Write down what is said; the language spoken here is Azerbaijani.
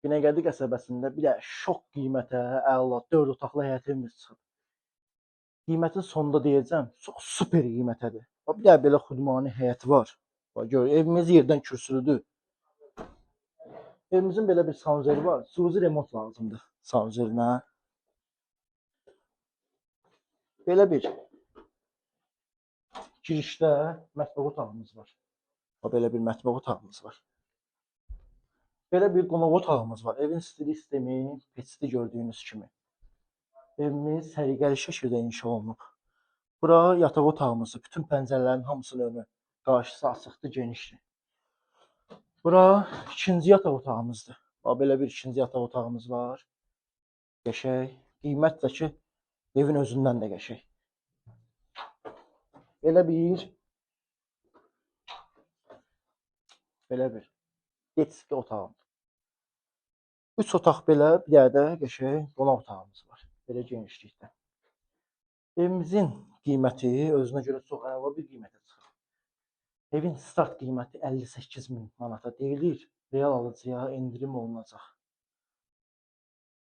Binəqədi qəsəbəsində bir də şok qiymətə, əla 4 otaqlı həyət evimiz çıxıb. Qiymətin sonunda deyəcəm, çox super qiymətədir. Bir də belə xudmani həyəti var. Bax gör, evimiz yerdən kürsülüdür. Evimizin belə bir sanuzeli var. Cüzi remont lazımdır sanuzelinə. Belə bir girişdə mətbəx otağımız var. Belə bir mətbəx otağımız var. Belə bir qonaq otağımız var. Evin stil sistemi, peçli gördüyünüz kimi. Evimiz səliqəli şəkildə inşa olunub. Bura yataq otağımızdır. Bütün pəncərələrin hamısının önü. Qarşısı açıqdır, genişdir. Bura ikinci yataq otağımızdır. Belə bir ikinci yataq otağımız var. Qəşəng. Qiymət də ki, evin özündən də qəşəng. Belə bir detski otağım. 3 otaq belə, bir dənə də qəşəng qonaq otağımız var. Belə genişlikdə. Evimizin qiyməti özünə görə çox əla bir qiymətə çıxır. Evin start qiyməti 58.000 manata deyilir. Real alıcıya endirim olunacaq.